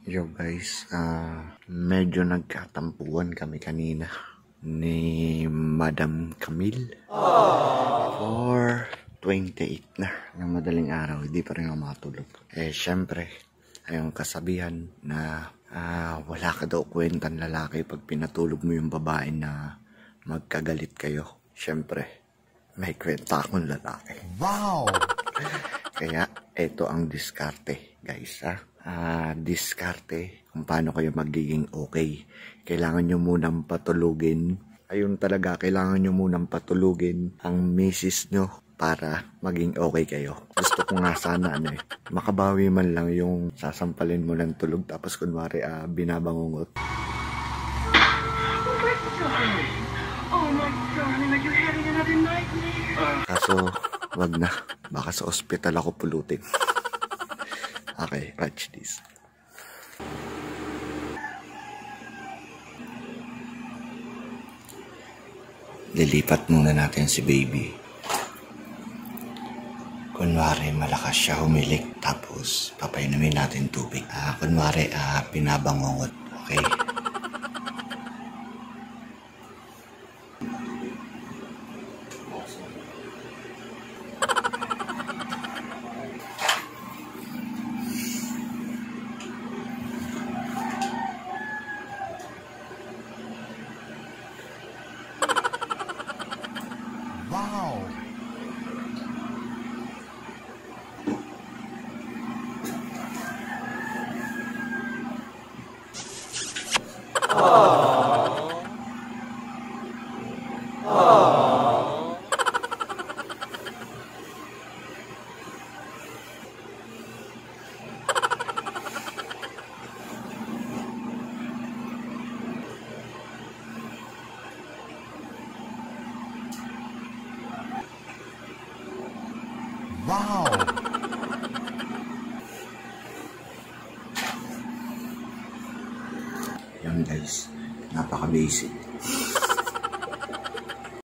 Yo guys, medyo nagkatampuan kami kanina ni Madam Camille. For 28 na ng madaling araw, hindi pa rin ako matulog. Syempre, ayong kasabihan na wala ka daw kwentang lalaki pag pinatulog mo yung babae na magkagalit kayo. Syempre, may kwenta akong lalaki. Wow! Kaya, ito ang diskarte, guys. Diskarte kung paano kayo magiging okay. Kailangan nyo munang patulugin. Ayun talaga, kailangan nyo munang patulugin ang misis nyo para maging okay kayo. Gusto ko nga sana makabawi man lang yung sasampalin mo ng tulog tapos kunwari binabangungot. Oh my darling, are you having another nightmare? Kaso, wag na. Baka sa ospital ako pulutin. Okay, watch this. Lilipat muna natin si baby. Kunwari malakas siya humilik, tapos papainumin natin tubig. Kunwari pinabangungot. Okay? Wow! Wow! Yan guys, napaka-basic.